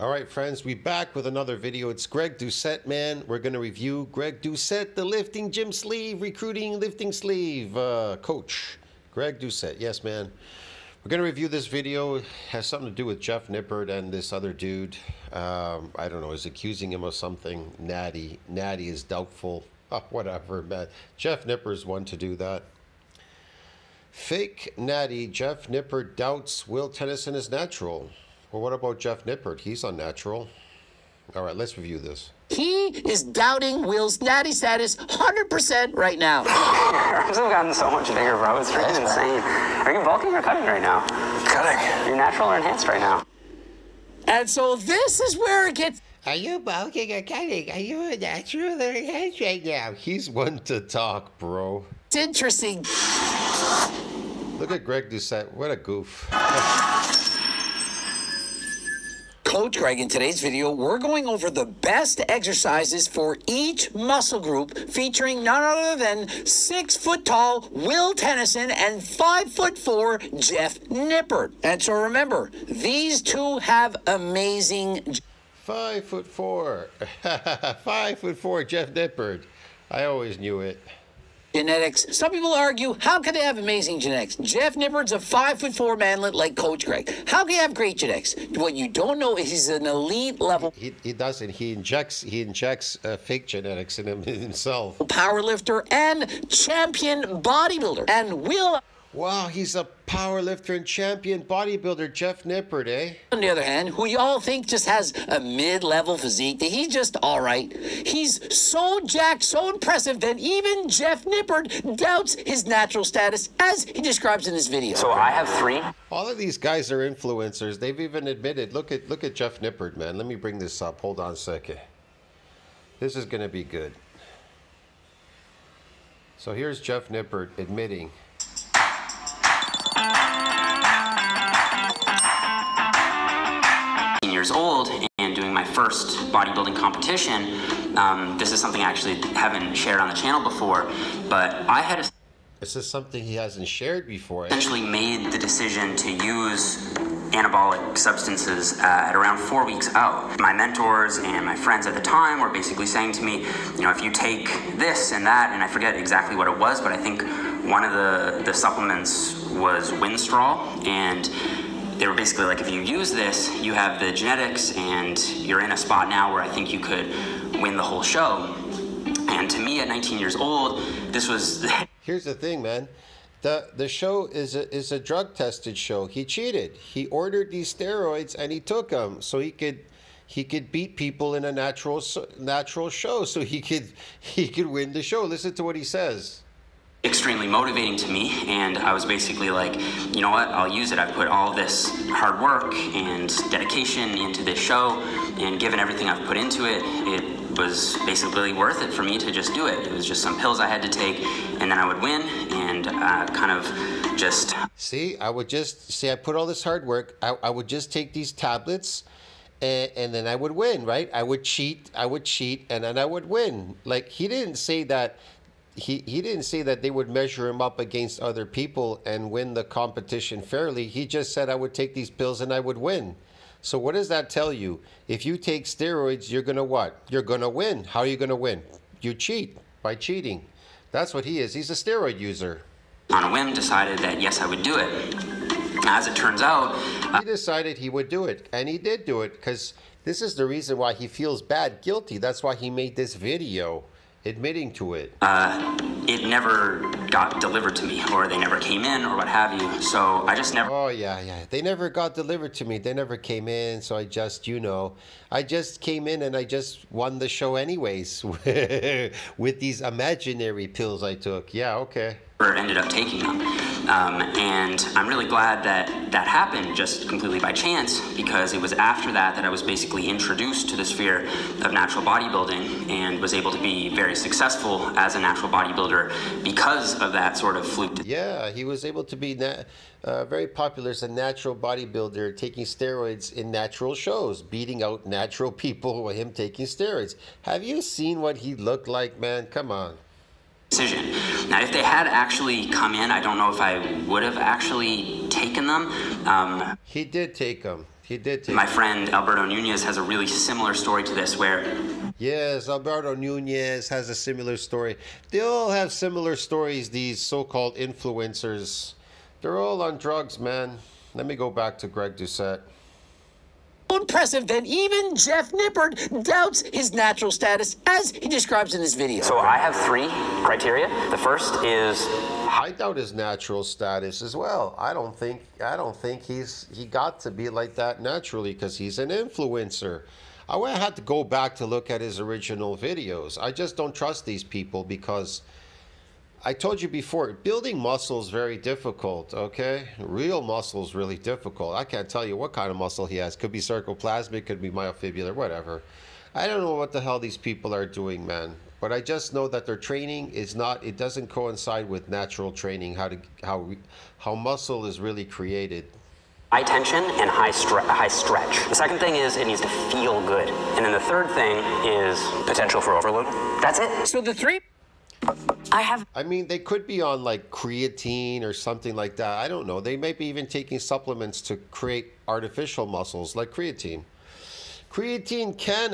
All right, friends, we back with another video. It's Greg Doucette, man. We're going to review Greg Doucette, the lifting gym sleeve, recruiting lifting sleeve coach. Greg Doucette, yes, man. We're going to review this video. It has something to do with JeffNippard and this other dude. I don't know, is accusing him of something. Natty. Natty is doubtful. Oh, whatever, man. JeffNippard's one to do that. Fake Natty. JeffNippard doubts Will Tennyson is natural. Well, what about JeffNippard? He's unnatural. All right, let's review this. He is doubting Will's natty status 100% right now. Your arms have gotten so much bigger, bro. It's freaking insane. Are you bulking or cutting right now? Cutting. You're natural or enhanced right now? And so this is where it gets... Are you bulking or cutting? Are you natural or enhanced right now? He's one to talk, bro. It's interesting. Look at Greg Doucette. What a goof. Coach Greg, in today's video, we're going over the best exercises for each muscle group, featuring none other than 6-foot-tall Will Tennyson and 5'4" JeffNippard. And so remember, these two have amazing... 5'4". 5'4" JeffNippard. I always knew it. Genetics. Some people argue, how can they have amazing genetics? JeffNippard's a 5'4" manlet like Coach Greg. How can he have great genetics? What you don't know is he's an elite level. He doesn't. He injects fake genetics in himself. Power lifter and champion bodybuilder. And Will... Wow, he's a power lifter and champion bodybuilder, JeffNippard, eh? On the other hand, who y'all think just has a mid-level physique, that he's just all right. He's so jacked, so impressive that even JeffNippard doubts his natural status, as he describes in this video. So I have 3. All of these guys are influencers. They've even admitted. Look at JeffNippard, man. Let me bring this up. Hold on a second. This is going to be good. So here's JeffNippard admitting. Years old and doing my first bodybuilding competition. This is something I actually haven't shared on the channel before, but I had This is something he hasn't shared before. essentially made the decision to use anabolic substances at around 4 weeks out. My mentors and my friends at the time were basically saying to me, you know, if you take this and that, and I forget exactly what it was, but I think one of the supplements was Winstraw, and they were basically like, if you use this, you have the genetics and you're in a spot now where I think you could win the whole show. And to me at 19 years old, this was... Here's the thing, man. The show is a drug tested show. He cheated. He ordered these steroids and he took them so he could beat people in a natural show, so he could win the show. Listen to what he says. Extremely motivating to me, and I was basically like, you know what, I'll use it. I've put all this hard work and dedication into this show, and given everything I've put into it, it was basically worth it for me to just do it. It was just some pills I had to take, and then I would win, and kind of just... See, I put all this hard work, I would just take these tablets, and then I would win, right? I would cheat, and then I would win. Like, he didn't say that... He didn't say that they would measure him up against other people and win the competition fairly. He just said I would take these pills and I would win. So what does that tell you? If you take steroids, you're going to what? You're going to win. How are you going to win? You cheat by cheating. That's what he is. He's a steroid user. On a whim, decided that yes, I would do it. As it turns out... He decided he would do it, and he did do it, because this is the reason why he feels bad, guilty. That's why he made this video. Admitting to it. It never got delivered to me, or they never came in, or what have you, so I just never... Oh, yeah. They never got delivered to me. They never came in, so I just, you know, I just came in and I just won the show anyways with these imaginary pills I took. Yeah, okay. Ended up taking them. And I'm really glad that that happened just completely by chance, because it was after that that I was basically introduced to the sphere of natural bodybuilding and was able to be very successful as a natural bodybuilder because of that sort of fluke. Yeah, he was able to be very popular as a natural bodybuilder, taking steroids in natural shows, beating out natural people with him taking steroids. Have you seen what he looked like, man? Come on. Decision. Now, if they had actually come in, I don't know if I would have actually taken them. He did take them. He did take My friend Alberto Nunez has a really similar story to this where... Yes, Alberto Nunez has a similar story. They all have similar stories, these so-called influencers. They're all on drugs, man. Let me go back to Greg Doucette. Impressive that even JeffNippard doubts his natural status as he describes in this video. So I have 3 criteria. The first is... I doubt his natural status as well. I don't think he got to be like that naturally because he's an influencer. I would have to go back to look at his original videos. I just don't trust these people because I told you before, building muscle is very difficult, okay? Real muscle is really difficult. I can't tell you what kind of muscle he has. Could be sarcoplasmic, could be myofibular, whatever. I don't know what the hell these people are doing, man. But I just know that their training is not, it doesn't coincide with natural training, how muscle is really created. High tension and high stretch. The second thing is it needs to feel good. And then the third thing is potential for overload. That's it. So the 3... I mean, they could be on like creatine or something like that. I don't know. They may be even taking supplements to create artificial muscles like creatine. Creatine can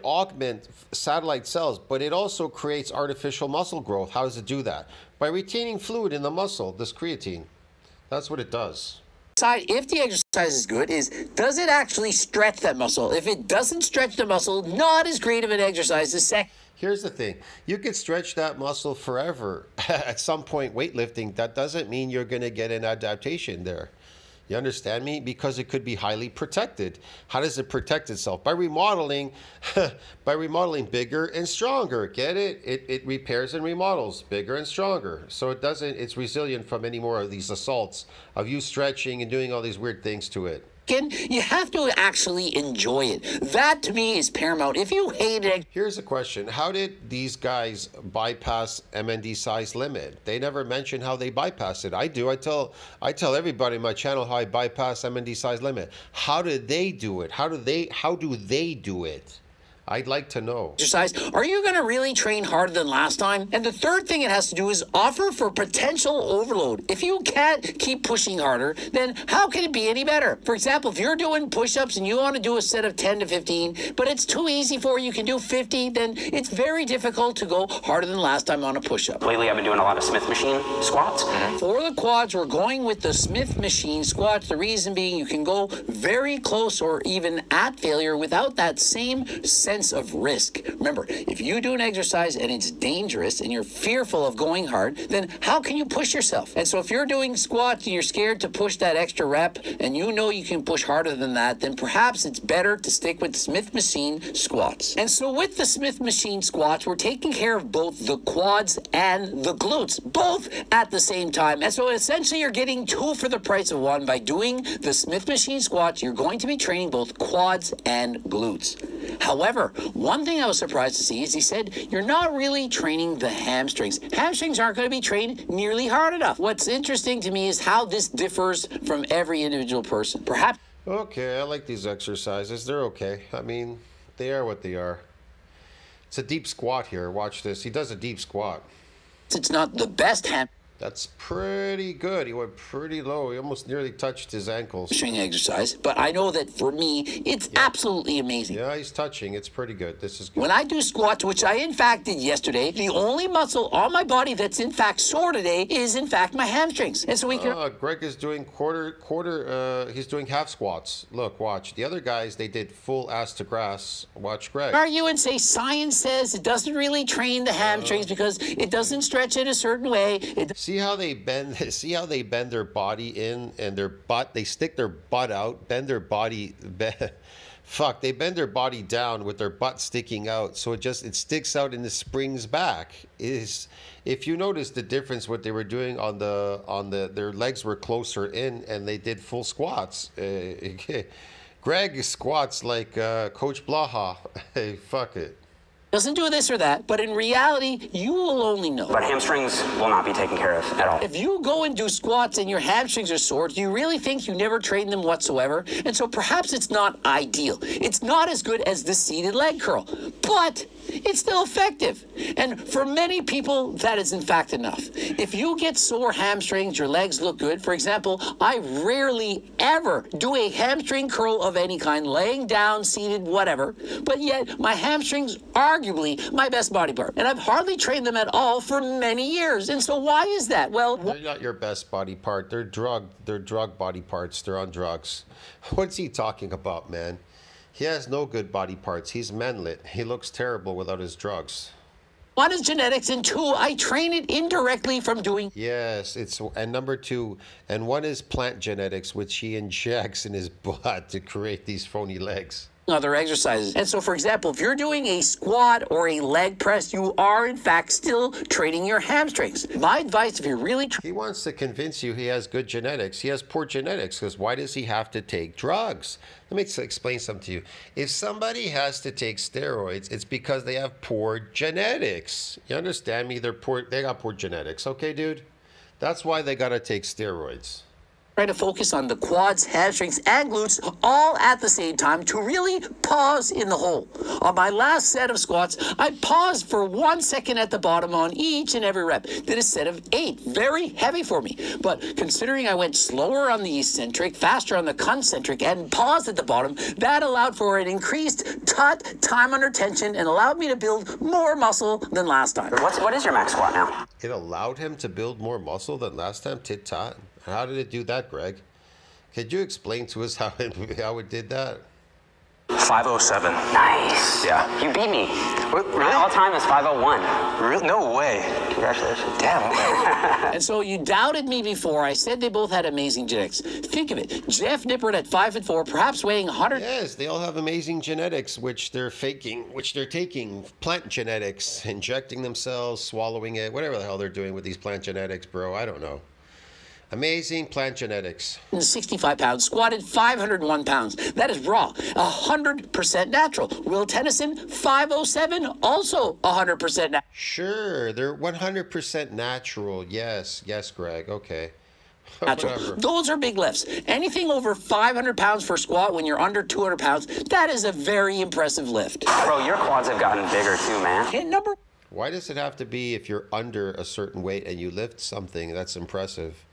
augment satellite cells, but it also creates artificial muscle growth. How does it do that? By retaining fluid in the muscle, this creatine. That's what it does. If the exercise is good, does it actually stretch that muscle? If it doesn't stretch the muscle, not as great of an exercise as Here's the thing. You could stretch that muscle forever. At some point, weightlifting, that doesn't mean you're going to get an adaptation there. You understand me? Because it could be highly protected. How does it protect itself? By remodeling, bigger and stronger. Get it? It repairs and remodels bigger and stronger. So it's resilient from any more of these assaults of you stretching and doing all these weird things to it. You have to actually enjoy it. That, to me, is paramount. If you hate it... Here's a question. How did these guys bypass MND size limit? They never mention how they bypass it. I do. I tell everybody on my channel how I bypass MND size limit. How did they do it? How do they do it? I'd like to know. Exercise. Are you going to really train harder than last time? And the third thing it has to do is offer for potential overload. If you can't keep pushing harder, then how can it be any better? For example, if you're doing push-ups and you want to do a set of 10 to 15, but it's too easy for you can do 50, then it's very difficult to go harder than last time on a push-up. Lately, I've been doing a lot of Smith machine squats. For the quads, we're going with the Smith machine squats. The reason being you can go very close or even at failure without that same sense of risk. Remember, if you do an exercise and it's dangerous and you're fearful of going hard, then how can you push yourself? And so if you're doing squats and you're scared to push that extra rep and you know you can push harder than that, then perhaps it's better to stick with Smith machine squats. And so with the Smith machine squats, we're taking care of both the quads and the glutes, both at the same time. And so essentially you're getting 2 for the price of 1. By doing the Smith machine squats, you're going to be training both quads and glutes. However, one thing I was surprised to see is he said, you're not really training the hamstrings. Hamstrings aren't going to be trained nearly hard enough. What's interesting to me is how this differs from every individual person. Perhaps... Okay, I like these exercises. They're okay. I mean, they are what they are. It's a deep squat here. Watch this. He does a deep squat. It's not the best That's pretty good. He went pretty low. He almost nearly touched his ankles. hamstring exercise, but I know that for me, it's absolutely amazing. Yeah, he's touching. It's pretty good. This is good. When I do squats, which I in fact did yesterday, the only muscle on my body that's in fact sore today is in fact my hamstrings. And so we can... Greg is doing he's doing half squats. Look, watch. The other guys, they did full ass to grass. Watch Greg. Argue and say science says it doesn't really train the hamstrings because it doesn't stretch in a certain way. See how they bend? See how they bend their body in and their butt? They stick their butt out, bend their body. They bend their body down with their butt sticking out, so it sticks out and it springs back. If you notice the difference, what they were doing their legs were closer in, and they did full squats. Greg squats like Coach Blaha. Hey, fuck it. doesn't do this or that, but in reality, you will only know. But hamstrings will not be taken care of at all. If you go and do squats and your hamstrings are sore, do you really think you never train them whatsoever? And so perhaps it's not ideal. It's not as good as the seated leg curl, but it's still effective. And for many people, that is in fact enough. If you get sore hamstrings, your legs look good. For example, I rarely ever do a hamstring curl of any kind, laying down, seated, whatever. But yet my hamstrings are arguably my best body part. And I've hardly trained them at all for many years. And so why is that? Well, they're not your best body part. They're drug body parts. They're on drugs. What's he talking about, man? He has no good body parts. He's manlit. He looks terrible without his drugs. one is genetics, and two, I train it indirectly from doing. Yes, and number two, and one is plant genetics, which he injects in his butt to create these phony legs. Other exercises. And so, for example, if you're doing a squat or a leg press, you are, in fact, still training your hamstrings. My advice, if you're really... He wants to convince you he has good genetics. He has poor genetics, because why does he have to take drugs? Let me explain something to you. If somebody has to take steroids, it's because they have poor genetics. You understand me? They got poor genetics. Okay, dude? That's why they got to take steroids. Try to focus on the quads, hamstrings, and glutes all at the same time to really pause in the hole. On my last set of squats, I paused for 1 second at the bottom on each and every rep. Did a set of 8. Very heavy for me. But considering I went slower on the eccentric, faster on the concentric, and paused at the bottom, that allowed for an increased time under tension and allowed me to build more muscle than last time. What is your max squat now? It allowed him to build more muscle than last time? Tit-tot. How did it do that, Greg? Could you explain to us how it did that? 507. Nice. Yeah. You beat me. What, really? My all-time is 501. Really? No way. Congratulations. Damn. And so you doubted me before. I said they both had amazing genetics. Think of it. Jeff Nippard at 5'4", perhaps weighing 100. Yes, they all have amazing genetics, which they're faking, which they're taking. Plant genetics, injecting themselves, swallowing it, whatever the hell they're doing with these plant genetics, bro. I don't know. Amazing plant genetics. 65 pounds, squatted 501 pounds. That is raw, 100% natural. Will Tennyson, 507, also 100% natural. Sure, they're 100% natural. Yes, Greg. Okay. Whatever. Those are big lifts. Anything over 500 pounds for squat when you're under 200 pounds, that is a very impressive lift. Bro, your quads have gotten bigger too, man. Hit number. Why does it have to be if you're under a certain weight and you lift something that's impressive?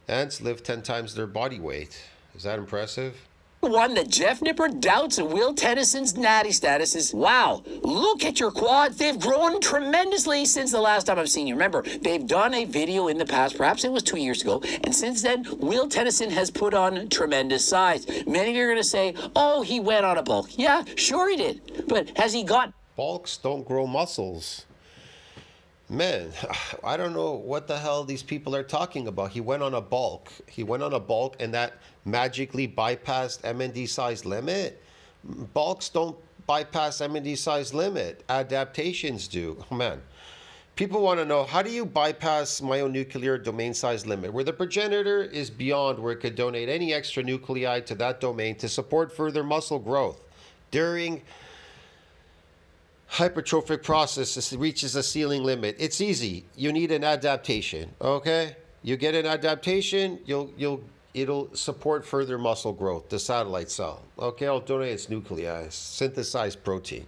Ants lift 10 times their body weight. Is that impressive? One that Jeff Nippard doubts and Will Tennyson's natty status is, wow, look at your quads. They've grown tremendously since the last time I've seen you. Remember, they've done a video in the past, perhaps it was 2 years ago, and since then, Will Tennyson has put on tremendous size. Many of you are going to say, oh, he went on a bulk. Yeah, sure he did. But has he got... Bulks don't grow muscles. Man, I don't know what the hell these people are talking about. He went on a bulk. He went on a bulk and that magically bypassed MND size limit. Bulks don't bypass MND size limit. Adaptations do. Oh, man. People want to know, how do you bypass myonuclear domain size limit, where the progenitor is beyond where it could donate any extra nuclei to that domain to support further muscle growth during hypertrophic process reaches a ceiling limit? It's easy. You need an adaptation. Okay, you get an adaptation, it'll support further muscle growth. The satellite cell. Okay, I'll donate its nuclei, synthesize protein.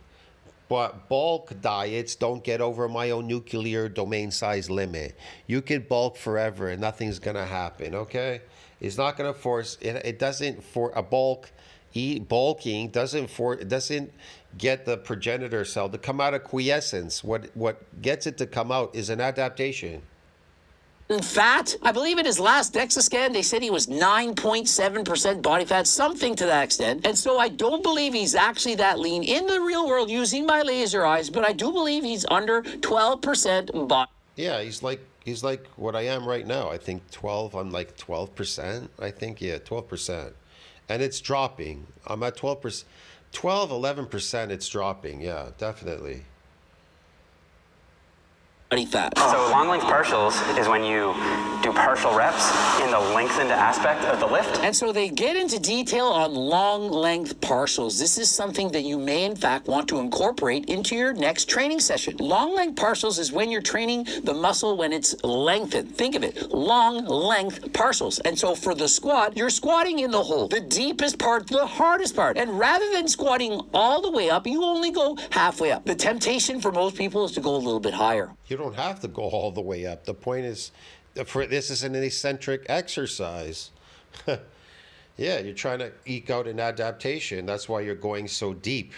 But bulk diets don't get over myonuclear domain size limit. You can bulk forever and nothing's gonna happen. Okay, it's not gonna force it. It doesn't for a bulk. Bulking doesn't get the progenitor cell to come out of quiescence. What gets it to come out is an adaptation. In fact, I believe in his last DEXA scan, they said he was 9.7% body fat, something to that extent. And so I don't believe he's actually that lean in the real world using my laser eyes, but I do believe he's under 12% body. Yeah, he's like what I am right now. I think 12. I'm like 12%. I think, yeah, 12%. And it's dropping. I'm at 12%. 12, 11%, it's dropping. Yeah, definitely. Body fat. So long length partials is when you do partial reps in the lengthened aspect of the lift. And so they get into detail on long length partials. This is something that you may in fact want to incorporate into your next training session. Long length partials is when you're training the muscle when it's lengthened. Think of it, long length partials. And so for the squat, you're squatting in the hole, the deepest part, the hardest part. And rather than squatting all the way up, you only go halfway up. The temptation for most people is to go a little bit higher. You don't have to go all the way up. The point is, this is an eccentric exercise. Yeah, you're trying to eke out an adaptation. That's why you're going so deep.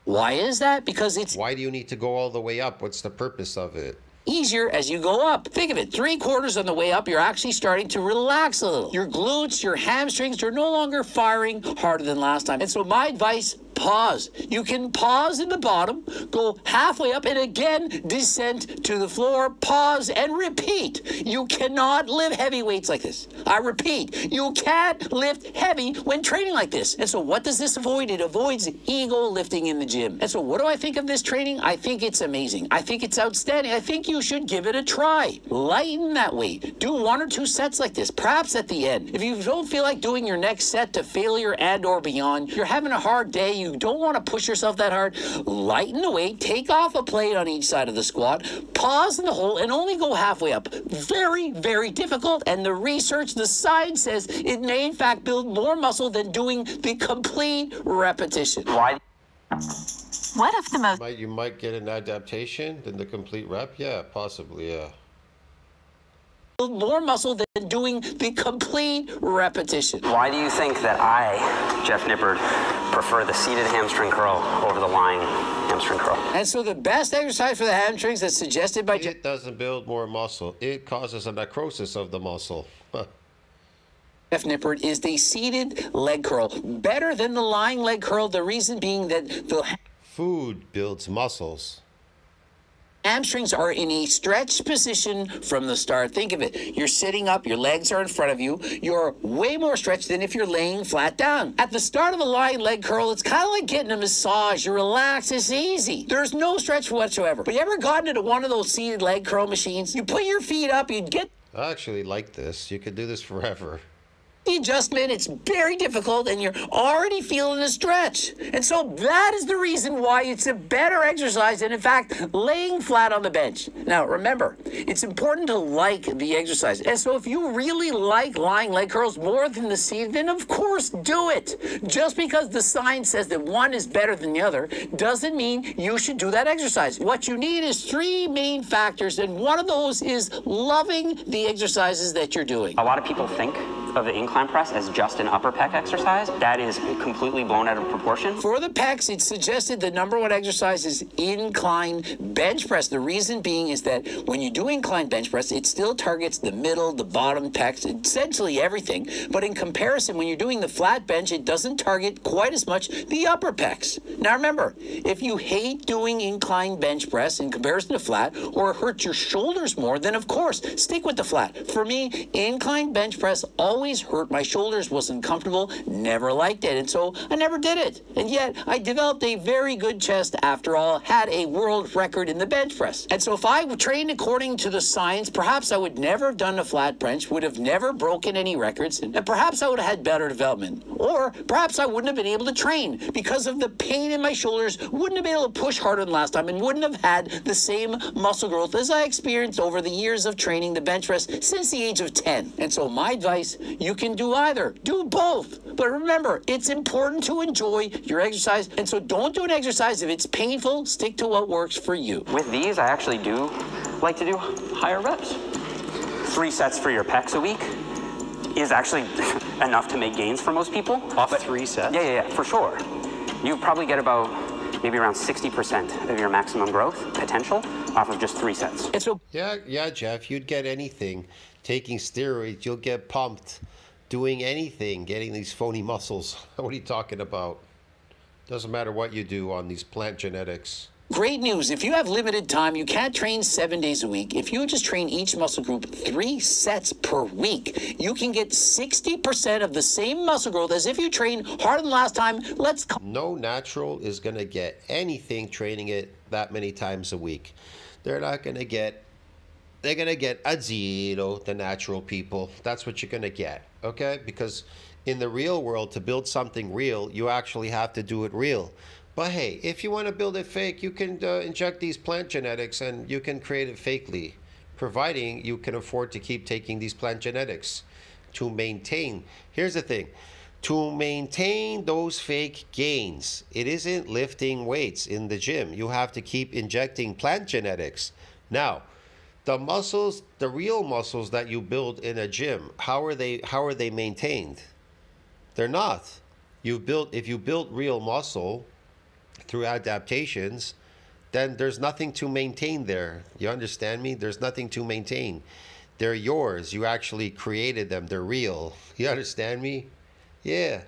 Why is that? Because it's... Why do you need to go all the way up? What's the purpose of it? Easier as you go up. Think of it, 3/4 on the way up, you're actually starting to relax a little. Your glutes, your hamstrings are no longer firing harder than last time. And so my advice, pause. You can pause in the bottom, go halfway up, and again descend to the floor, pause, and repeat. You cannot lift heavy weights like this. I repeat, you can't lift heavy when training like this. And so what does this avoid? It avoids ego lifting in the gym. And so what do I think of this training? I think it's amazing. I think it's outstanding. I think you should give it a try. Lighten that weight. Do 1 or 2 sets like this, perhaps at the end. If you don't feel like doing your next set to failure and or beyond, you're having a hard day, you don't want to push yourself that hard, lighten the weight, take off a plate on each side of the squat, pause in the hole, and only go halfway up. Very, very difficult, and the research, the science says it may in fact build more muscle than doing the complete repetition. Why? What if the most... You might get an adaptation than the complete rep? Yeah, possibly, yeah. Build more muscle than doing the complete repetition. Why do you think that I, Jeff Nippard, prefer the seated hamstring curl over the lying hamstring curl? And so the best exercise for the hamstrings that's suggested by It doesn't build more muscle. It causes a necrosis of the muscle. Jeff Nippard is the seated leg curl. Better than the lying leg curl, the reason being that the Food builds muscles. hamstrings are in a stretched position from the start. Think of it. You're sitting up, your legs are in front of you. You're way more stretched than if you're laying flat down. At the start of a lying leg curl, it's kind of like getting a massage. You relax, it's easy. There's no stretch whatsoever. But you ever gotten into one of those seated leg curl machines? You put your feet up, you get I actually like this. You could do this forever. the adjustment, it's very difficult, and you're already feeling a stretch. And so that is the reason why it's a better exercise than, in fact, laying flat on the bench. Now, remember, it's important to like the exercise. And so if you really like lying leg curls more than the seated, then of course do it. Just because the science says that one is better than the other doesn't mean you should do that exercise. What you need is 3 main factors, and one of those is loving the exercises that you're doing. A lot of people think of the incline press as just an upper pec exercise. That is completely blown out of proportion. For the pecs, it's suggested the #1 exercise is incline bench press. The reason being is that when you do incline bench press, it still targets the middle, the bottom pecs, essentially everything. But in comparison, when you're doing the flat bench, it doesn't target quite as much the upper pecs. Now remember, if you hate doing incline bench press in comparison to flat, or hurt your shoulders more, then of course, stick with the flat. For me, incline bench press always hurt my shoulders, wasn't comfortable, never liked it, and so I never did it. And yet, I developed a very good chest after all, had a world record in the bench press. And so if I trained according to the science, perhaps I would never have done a flat bench, would have never broken any records, and perhaps I would have had better development. Or perhaps I wouldn't have been able to train because of the pain in my shoulders, wouldn't have been able to push harder than last time, and wouldn't have had the same muscle growth as I experienced over the years of training the bench press since the age of 10. And so my advice, you can do either. Do both. But remember, it's important to enjoy your exercise. And so don't do an exercise if it's painful. Stick to what works for you. With these, I actually do like to do higher reps. 3 sets for your pecs a week is actually enough to make gains for most people. Off 3 sets? Yeah, for sure. You probably get about maybe around 60% of your maximum growth potential off of just 3 sets. And so Yeah, Jeff, you'd get anything. Taking steroids, you'll get pumped. Doing anything, getting these phony muscles. What are you talking about? Doesn't matter what you do on these plant genetics. great news. If you have limited time, you can't train 7 days a week. If you just train each muscle group 3 sets per week, you can get 60% of the same muscle growth as if you train harder than last time. No natural is going to get anything training it that many times a week. They're not going to get they're going to get a 0, the natural people. That's what you're going to get, okay? Because in the real world, to build something real, you actually have to do it real. But hey, if you want to build it fake, you can inject these plant genetics and you can create it fakely, providing you can afford to keep taking these plant genetics to maintain. Here's the thing. To maintain those fake gains, it isn't lifting weights in the gym. You have to keep injecting plant genetics. Now, the muscles, the real muscles that you build in a gym, how are they maintained? They're not. If you build real muscle through adaptations, then there's nothing to maintain there. You understand me? There's nothing to maintain. They're yours. You actually created them. They're real. You understand me? Yeah.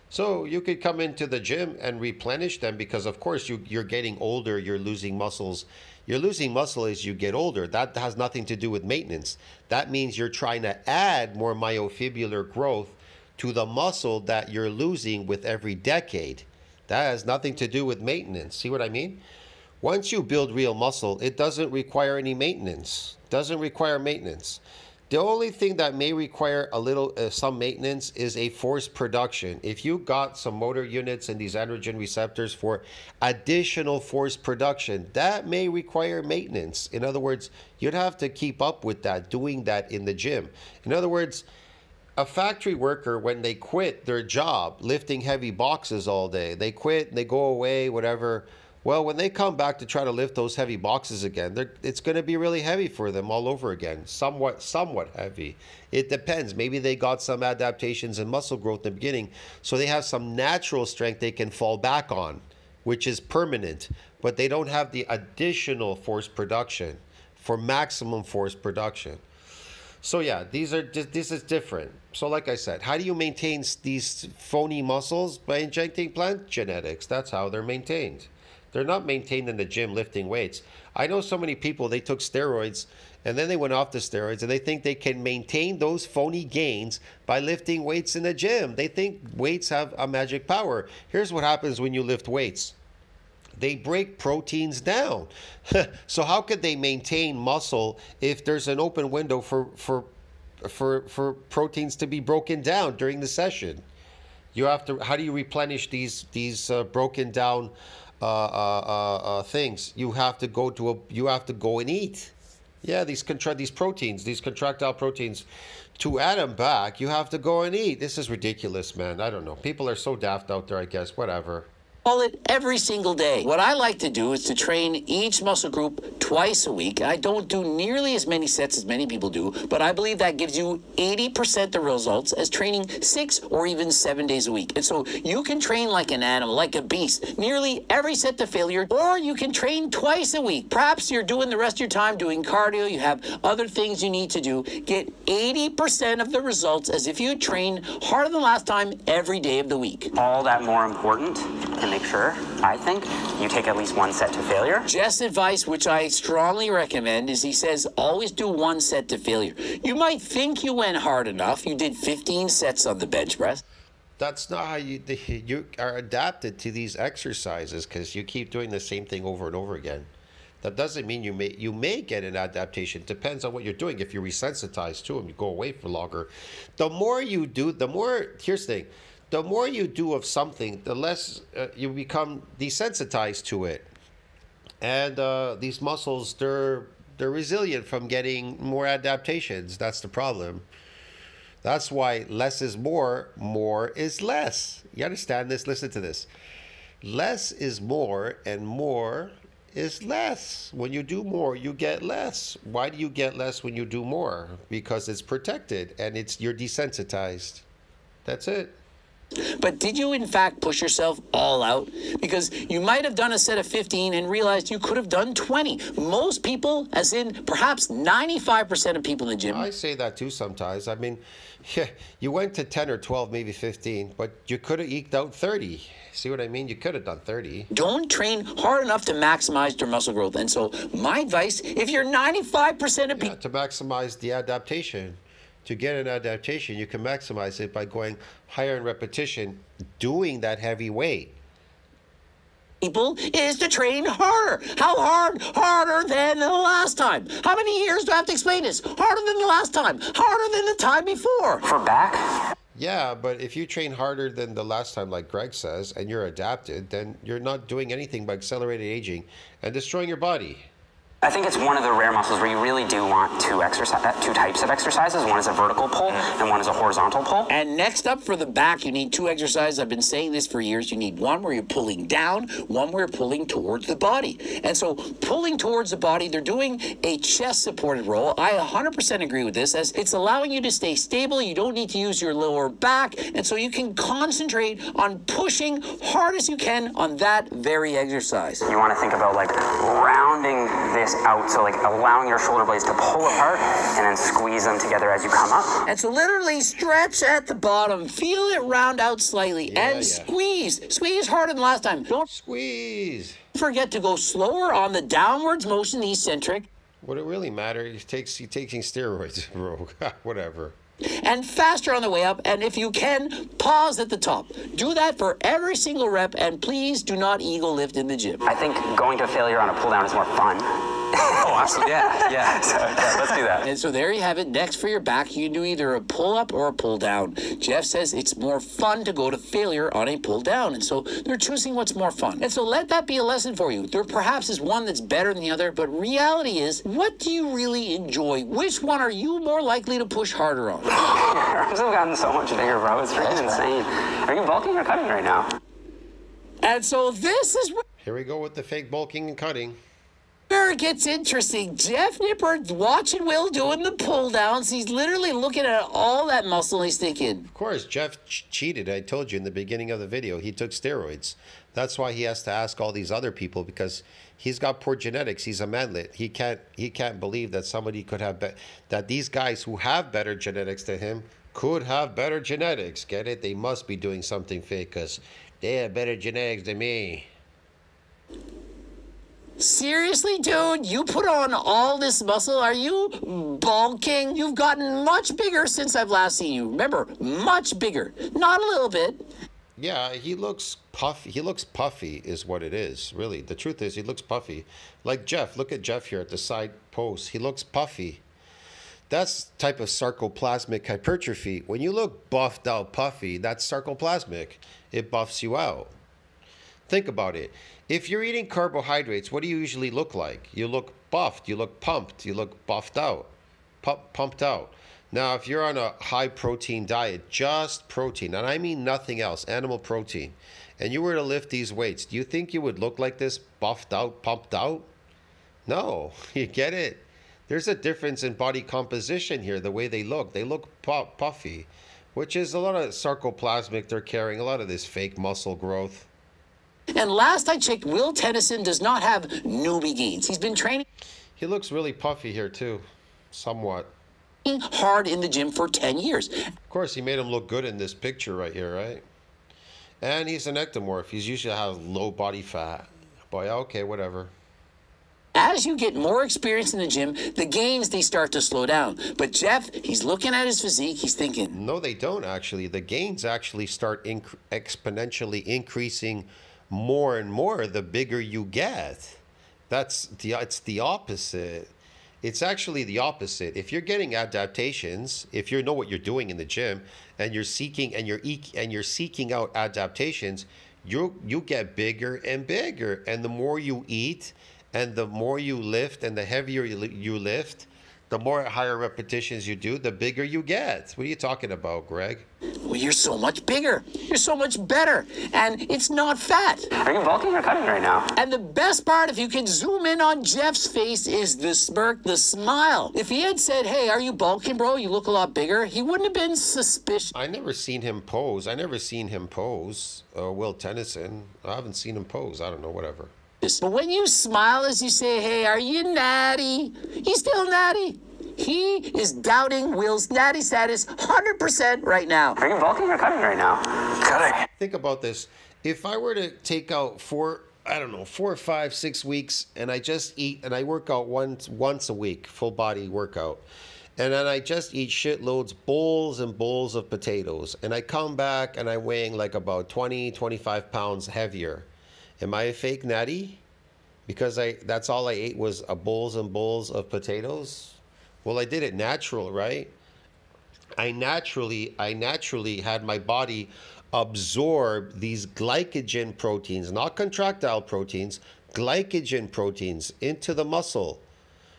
So you could come into the gym and replenish them because, of course, you're getting older. You're losing muscles. You're losing muscle as you get older. That has nothing to do with maintenance. That means you're trying to add more myofibrillar growth to the muscle that you're losing with every decade. That has nothing to do with maintenance. See what I mean? Once you build real muscle, it doesn't require any maintenance. Doesn't require maintenance. The only thing that may require a little, some maintenance is a force production. If you got some motor units and these androgen receptors for additional force production, that may require maintenance. In other words, you'd have to keep up with that, doing that in the gym. In other words, a factory worker, when they quit their job, lifting heavy boxes all day, they quit, they go away, whatever. Well, when they come back to try to lift those heavy boxes again, it's going to be really heavy for them all over again. Somewhat heavy. It depends. Maybe they got some adaptations and muscle growth in the beginning, so they have some natural strength they can fall back on, which is permanent. But they don't have the additional force production for maximum force production. So yeah, this is different. So like I said, how do you maintain these phony muscles? By injecting plant genetics. That's how they're maintained. They're not maintained in the gym lifting weights. I know so many people, they took steroids and then they went off the steroids and they think they can maintain those phony gains by lifting weights in the gym. They think weights have a magic power. Here's what happens when you lift weights. They break proteins down. So how could they maintain muscle if there's an open window for proteins to be broken down during the session? You have to, how do you replenish these broken down things? You have to go and eat. Yeah, these proteins, these contractile proteins, to add them back, you have to go and eat. This is ridiculous, man. I don't know. People are so daft out there, I guess. Whatever. Call it every single day. What I like to do is to train each muscle group twice a week. I don't do nearly as many sets as many people do, but I believe that gives you 80% the results as training 6 or even 7 days a week. And so you can train like an animal, like a beast, nearly every set to failure, or you can train twice a week. Perhaps you're doing the rest of your time doing cardio, you have other things you need to do. Get 80% of the results as if you train harder than last time every day of the week. All that more important to make sure, I think, you take at least 1 set to failure. Jeff's advice, which I strongly recommend, is he says always do 1 set to failure. You might think you went hard enough. You did 15 sets on the bench press. That's not how you are adapted to these exercises, because you keep doing the same thing over and over again. That doesn't mean you may get an adaptation. Depends on what you're doing. If you're resensitized to them, you go away for longer. The more you do, the more, here's the thing, the more you do of something, the less you become desensitized to it. And these muscles, they're resilient from getting more adaptations. That's the problem. That's why less is more, more is less. You understand this? Listen to this. Less is more and more is less. When you do more, you get less. Why do you get less when you do more? Because it's protected and you're desensitized. That's it. But did you, in fact, push yourself all out? Because you might have done a set of 15 and realized you could have done 20. Most people, as in perhaps 95% of people in the gym. I say that too sometimes. I mean, yeah, you went to 10 or 12, maybe 15, but you could have eked out 30. See what I mean? You could have done 30. Don't train hard enough to maximize your muscle growth. And so my advice, if you're 95% of people... to maximize the adaptation. To get an adaptation, you can maximize it by going higher in repetition, doing that heavy weight. people is to train harder. How hard? Harder than the last time. How many years do I have to explain this? Harder than the last time. Harder than the time before. For back? Yeah, but if you train harder than the last time, like Greg says, and you're adapted, then you're not doing anything but accelerated aging and destroying your body. I think it's one of the rare muscles where you really do want two types of exercises. One is a vertical pull and one is a horizontal pull. And next up for the back, you need two exercises. I've been saying this for years. You need one where you're pulling down, one where you're pulling towards the body. And so pulling towards the body, they're doing a chest supported roll. I 100% agree with this, as it's allowing you to stay stable. You don't need to use your lower back. And so you can concentrate on pushing hard as you can on that very exercise. You want to think about like rounding this out, so like allowing your shoulder blades to pull apart and then squeeze them together as you come up. And so literally stretch at the bottom, feel it round out slightly, and squeeze. Squeeze harder than last time. Don't Squeeze. forget to go slower on the downwards motion, the eccentric, Would it really matter? He's taking steroids, bro. Whatever. and faster on the way up. And if you can, pause at the top. Do that for every single rep, and please do not ego lift in the gym. I think going to failure on a pull down is more fun. Oh, absolutely. Yeah. So yeah, let's do that. And so there you have it. Next for your back, you can do either a pull up or a pull down. Jeff says it's more fun to go to failure on a pull down. And so they're choosing what's more fun. And so let that be a lesson for you. There perhaps is one that's better than the other, but reality is, what do you really enjoy? Which one are you more likely to push harder on? Your arms have gotten so much bigger, bro. It's really insane. Are you bulking or cutting right now? And so this is Here we go with the fake bulking and cutting. where it gets interesting. Jeff Nippard watching Will doing the pull downs. He's literally looking at all that muscle. He's thinking, Of course, Jeff cheated. I told you in the beginning of the video, he took steroids. That's why he has to ask all these other people, because he's got poor genetics. He's a manlet. He can't believe that somebody could have that these guys who have better genetics than him could have better genetics. Get it? They must be doing something fake because they have better genetics than me. seriously, dude, you put on all this muscle. Are you bulking? You've gotten much bigger since I've last seen you. Remember, much bigger. Not a little bit. Yeah, he looks puffy. He looks puffy is what it is, really. The truth is he looks puffy. Like Jeff. Look at Jeff here at the side post. He looks puffy. That's type of sarcoplasmic hypertrophy. When you look buffed out puffy, that's sarcoplasmic. It buffs you out. Think about it. If you're eating carbohydrates, what do you usually look like? You look buffed. You look pumped. You look buffed out. Pumped out. Now, if you're on a high protein diet, just protein, and I mean nothing else, animal protein, and you were to lift these weights, do you think you would look like this, buffed out, pumped out? No, you get it? There's a difference in body composition here, the way they look. They look puffy, which is a lot of sarcoplasmic they're carrying, a lot of this fake muscle growth. And last I checked, Will Tennyson does not have newbie gains. He's been training He looks really puffy here too, somewhat. hard in the gym for 10 years. Of course, he made him look good in this picture right here, right? And he's an ectomorph. He's usually has low body fat. But yeah, okay, whatever. As you get more experience in the gym, the gains, they start to slow down. But Jeff, he's looking at his physique, he's thinking, No, they don't actually. The gains actually start exponentially increasing more and more the bigger you get. It's the opposite. It's actually the opposite. If you're getting adaptations, if you know what you're doing in the gym, and you're seeking out adaptations, you get bigger and bigger. And the more you eat, and the more you lift, and the heavier you lift, the more higher repetitions you do, the bigger you get. What are you talking about, Greg? well, you're so much bigger. You're so much better. And it's not fat. Are you bulking or cutting right now? And the best part, if you can zoom in on Jeff's face, is the smirk, the smile. If he had said, hey, are you bulking, bro? You look a lot bigger. He wouldn't have been suspicious. I never seen him pose. Will Tennyson. I haven't seen him pose. I don't know, whatever. But when you smile as you say, hey, are you natty? He's still natty. He is doubting Will's natty status 100% right now. Are you bulking or cutting right now? Cutting. Think about this. If I were to take out 4 or 5, 6 weeks, and I just eat and I work out once a week, full body workout, and then I just eat shitloads, bowls and bowls of potatoes, and I come back and I'm weighing like about 20, 25 pounds heavier. Am I a fake natty? Because that's all I ate was bowls and bowls of potatoes? Well, I did it natural, right? I naturally had my body absorb these glycogen proteins, not contractile proteins, glycogen proteins into the muscle.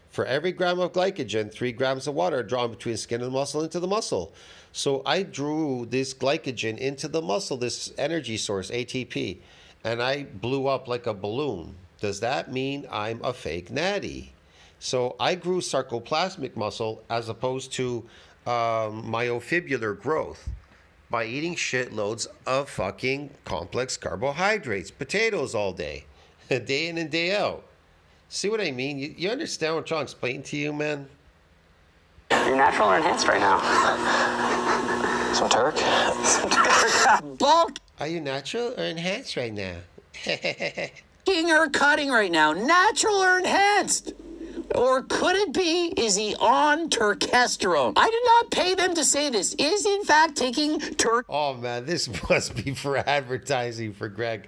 For every gram of glycogen, 3 grams of water are drawn between skin and muscle into the muscle. So I drew this glycogen into the muscle, this energy source, ATP, and I blew up like a balloon. Does that mean I'm a fake natty? So I grew sarcoplasmic muscle as opposed to myofibrillar growth by eating shitloads of fucking complex carbohydrates, potatoes all day, day in and day out. See what I mean? You understand what I'm trying to explain to you, man? You're natural or enhanced right now? Some Turk? Bulking Are you natural or enhanced right now? or cutting right now, natural or enhanced? Or could it be, is he on turkesterone? I did not pay them to say this. Is he in fact taking Oh man, this must be for advertising for Greg.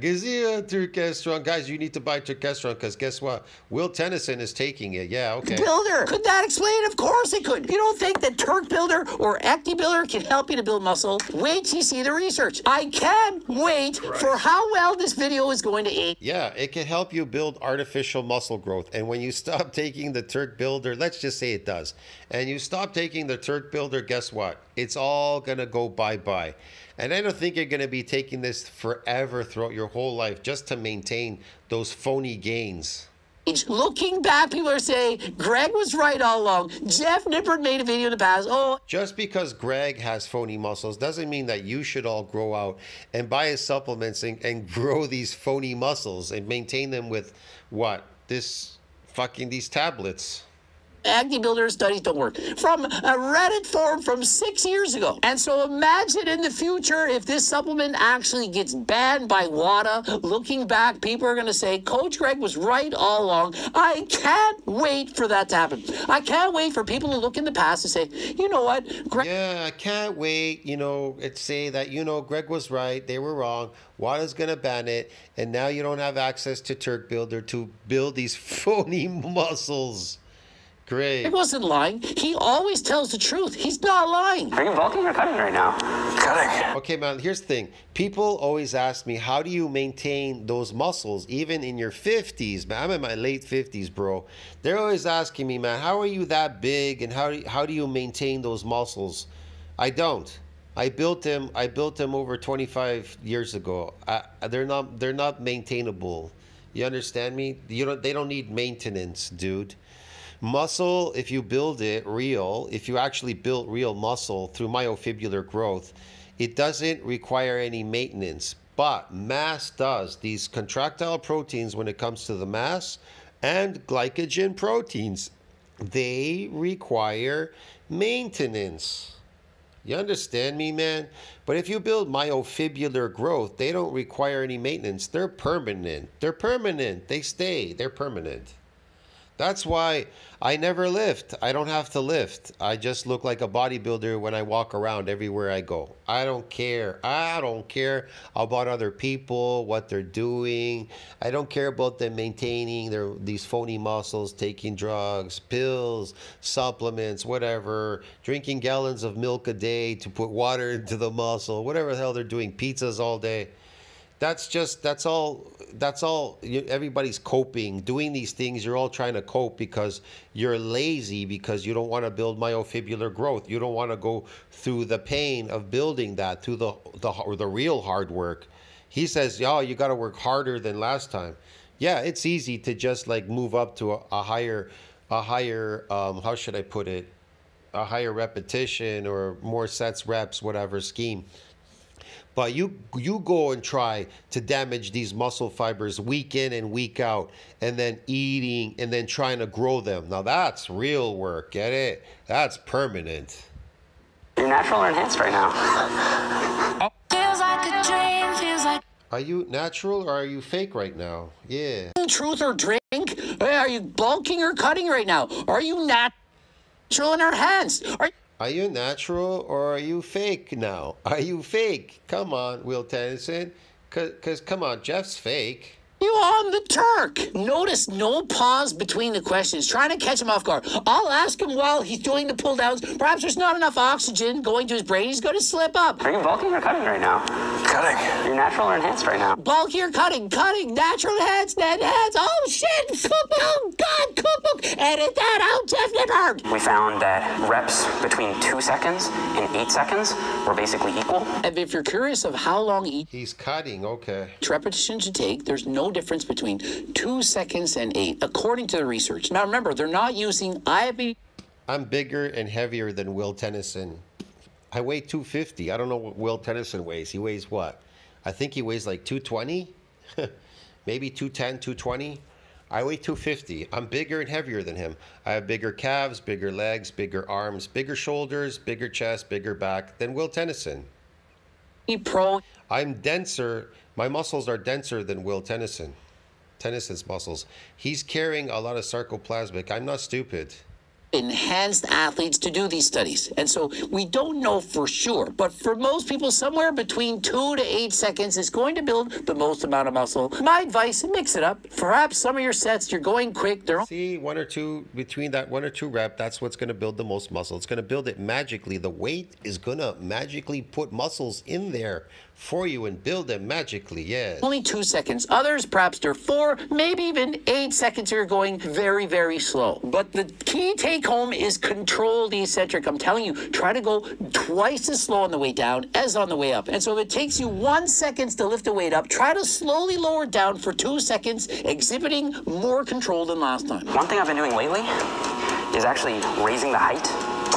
Is he a turkesterone? Guys, you need to buy turkesterone because guess what? Will Tennyson is taking it. Yeah, okay. builder? Could that explain? Of course it could. You don't think that Turk Builder or Ecti Builder can help you to build muscle? Wait till you see the research. I can't wait for how well this video is going to aid. Yeah, it can help you build artificial muscle growth. And when you stop taking the Turk Builder, let's just say it does, and you stop taking the Turk Builder, guess what? It's all going to go bye-bye. And I don't think you're going to be taking this forever throughout your whole life just to maintain those phony gains. Looking back, people are saying, Greg was right all along. JeffNippard made a video in the past. Oh, Just because Greg has phony muscles doesn't mean that you should all grow out and buy his supplements and grow these phony muscles and maintain them with what? These tablets. Ecti Builder studies don't work. From a Reddit forum from 6 years ago. And so imagine in the future if this supplement actually gets banned by WADA. Looking back, people are going to say, Coach Greg was right all along. I can't wait for that to happen. I can't wait for people to look in the past and say, you know what, Greg. Yeah, I can't wait, say that, Greg was right, they were wrong. WADA's going to ban it, and now you don't have access to Turk Builder to build these phony muscles. Great. He wasn't lying. He always tells the truth. He's not lying. Are you bulking or cutting right now? Cutting. Okay, man, here's the thing. People always ask me, how do you maintain those muscles even in your 50s? Man, I'm in my late 50s, bro. They're always asking me, man, how are you that big and how do you maintain those muscles? I don't. I built them over 25 years ago. They're not maintainable. You understand me? They don't need maintenance, dude. Muscle, if you build it real, if you actually build real muscle through myofibrillar growth, it doesn't require any maintenance, but mass does. These contractile proteins, when it comes to the mass, and glycogen proteins, they require maintenance. You understand me, man? But if you build myofibrillar growth, they don't require any maintenance. They're permanent. They're permanent. They stay. They're permanent. That's why I never lift. I don't have to lift. I just look like a bodybuilder when I walk around everywhere I go. I don't care. I don't care about other people, what they're doing. I don't care about them maintaining these phony muscles, taking drugs, pills, supplements, whatever, drinking gallons of milk a day to put water into the muscle, whatever the hell they're doing, pizzas all day. That's all everybody's coping, doing these things. You're all trying to cope because you're lazy, because you don't want to build myofibrillar growth. You don't want to go through the pain of building that, through the real hard work. He says, "Oh, you got to work harder than last time." Yeah, it's easy to just like move up to a higher how should I put it? A higher repetition or more sets, reps, whatever scheme. But you go and try to damage these muscle fibers week in and week out, and then eating and then trying to grow them. Now that's real work, get it? That's permanent. You're natural or enhanced right now? Feels like a dream, feels like. Are you natural or are you fake right now? Yeah. Truth or drink? Are you bulking or cutting right now? Are you natural in our hands? Are you natural or are you fake now? Are you fake? Come on, Will Tennyson. Because come on, Jeff's fake. You on the Turk. Notice no pause between the questions, trying to catch him off guard. I'll ask him while he's doing the pull downs. Perhaps there's not enough oxygen going to his brain. He's going to slip up. Are you bulking or cutting right now? Cutting. You're natural or enhanced right now? Bulky or cutting, natural heads, dead heads. Oh shit! Oh God, cookbook. Edit that out, Jeff Nippard. We found that reps between 2 seconds and 8 seconds were basically equal. And if you're curious of how long He's cutting, okay. each repetition should take, there's no difference between 2 seconds and 8, according to the research. Now remember, they're not using I'm bigger and heavier than Will Tennyson. I weigh 250. I don't know what Will Tennyson weighs. He weighs what? I think he weighs like 220, maybe 210, 220. I weigh 250. I'm bigger and heavier than him. I have bigger calves, bigger legs, bigger arms, bigger shoulders, bigger chest, bigger back than Will Tennyson. pro I'm denser. My muscles are denser than Will Tennyson. Tennyson's muscles. He's carrying a lot of sarcoplasmic. I'm not stupid. enhanced athletes to do these studies. And so we don't know for sure, but for most people, somewhere between 2 to 8 seconds is going to build the most amount of muscle. My advice, mix it up. Perhaps some of your sets, you're going quick. See, 1 or 2, between that 1 or 2 rep, that's what's going to build the most muscle. It's going to build it magically. The weight is going to magically put muscles in there for you and build them magically, yes. Only 2 seconds. Others, perhaps they're 4, maybe even 8 seconds. You're going very, very slow. But the key take home is control the eccentric. I'm telling you, try to go twice as slow on the way down as on the way up. And so if it takes you 1 second to lift the weight up, try to slowly lower it down for 2 seconds, exhibiting more control than last time. One thing I've been doing lately is actually raising the height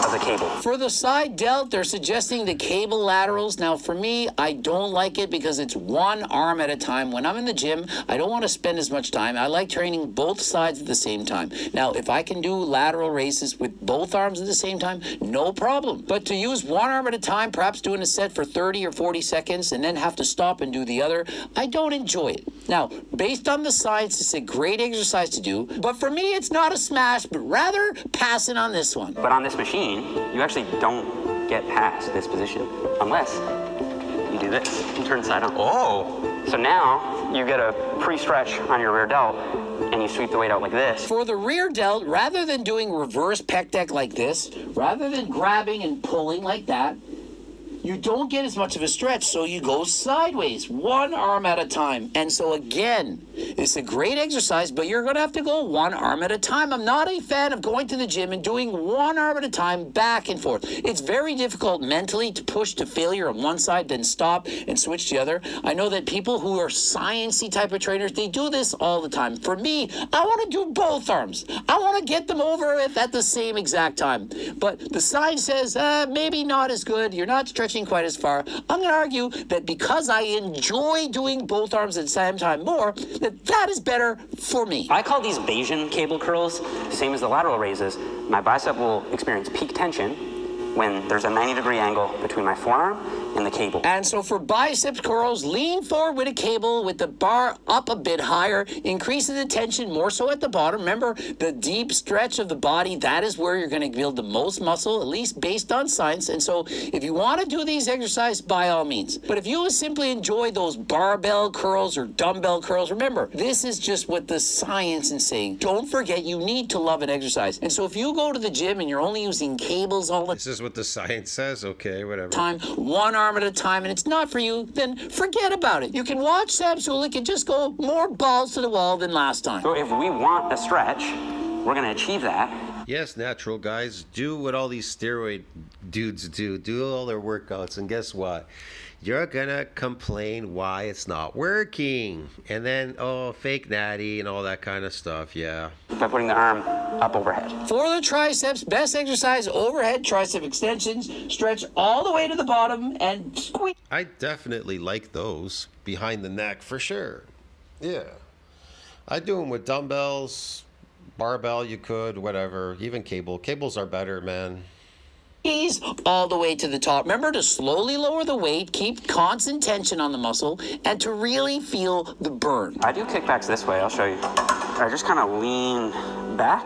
of the cable. For the side delt, they're suggesting the cable laterals. Now, for me, I don't like it because it's one arm at a time. When I'm in the gym, I don't want to spend as much time. I like training both sides at the same time. Now, if I can do lateral raises with both arms at the same time, no problem. But to use one arm at a time, perhaps doing a set for 30 or 40 seconds and then have to stop and do the other, I don't enjoy it. Now, based on the science, it's a great exercise to do. But for me, it's not a smash, but rather passing on this one. But on this machine, you actually don't get past this position unless you do this. You turn side on. Oh! So now you get a pre-stretch on your rear delt and you sweep the weight out like this. For the rear delt, rather than doing reverse pec deck like this, rather than grabbing and pulling like that, you don't get as much of a stretch, so you go sideways, one arm at a time. And so again, it's a great exercise, but you're gonna have to go one arm at a time. I'm not a fan of going to the gym and doing one arm at a time back and forth. It's very difficult mentally to push to failure on one side, then stop and switch to the other. I know that people who are sciencey type of trainers, they do this all the time. For me, I wanna do both arms. I wanna get them over it at the same exact time. But the science says, maybe not as good. You're not stretching quite as far. I'm going to argue that because I enjoy doing both arms at the same time more, that is better for me. I call these Bayesian cable curls, same as the lateral raises. My bicep will experience peak tension when there's a 90-degree angle between my forearm and the cable. And so for biceps curls, lean forward with a cable with the bar up a bit higher, increasing the tension more so at the bottom. Remember, the deep stretch of the body, that is where you're going to build the most muscle, at least based on science. And so if you want to do these exercises, by all means. But if you simply enjoy those barbell curls or dumbbell curls, remember, this is just what the science is saying. Don't forget, you need to love an exercise. And so if you go to the gym and you're only using cables all the This is what the science says. Okay, whatever. time, one arm at a time, and it's not for you, then forget about it. You can watch Sam Sulik and just go more balls to the wall than last time. So if we want a stretch, we're going to achieve that. Yes, natural guys, do what all these steroid dudes do. Do all their workouts, and guess what? You're gonna complain why it's not working. And then, oh, fake natty and all that kind of stuff, yeah. By putting the arm up overhead. For the triceps, best exercise, overhead tricep extensions. Stretch all the way to the bottom and squeeze. I definitely like those behind the neck for sure. Yeah. I do them with dumbbells, barbell, you could, whatever, even cable. Cables are better, man. All the way to the top. Remember to slowly lower the weight, keep constant tension on the muscle, and to really feel the burn. I do kickbacks this way. I'll show you. I just kind of lean back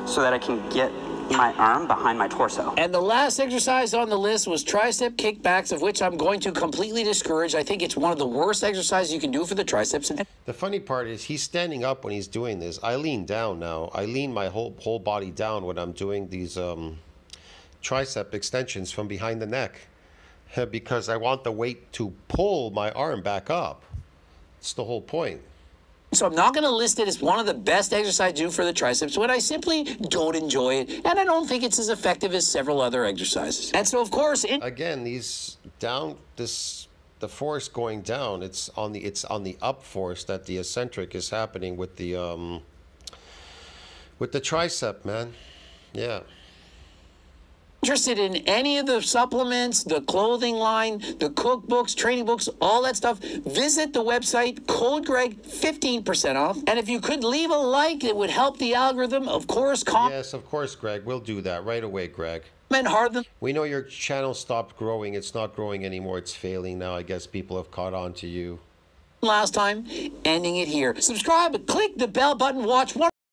so that I can get my arm behind my torso. And the last exercise on the list was tricep kickbacks, of which I'm going to completely discourage. I think it's one of the worst exercises you can do for the triceps. The funny part is he's standing up when he's doing this. I lean down now. I lean my whole body down when I'm doing these tricep extensions from behind the neck because I want the weight to pull my arm back up. It's the whole point. So I'm not going to list it as one of the best exercises to do for the triceps when I simply don't enjoy it, and I don't think it's as effective as several other exercises. And so, of course, again, the force going down, it's on the up force that the eccentric is happening with the tricep, man. Yeah. Interested in any of the supplements, the clothing line, the cookbooks, training books, all that stuff, visit the website, code Greg, 15% off. And if you could leave a like, it would help the algorithm. Of course, yes, of course, Greg. We'll do that right away, Greg. Hard. We know your channel stopped growing. It's not growing anymore. It's failing now. I guess people have caught on to you. Last time, ending it here. Subscribe, click the bell button, watch one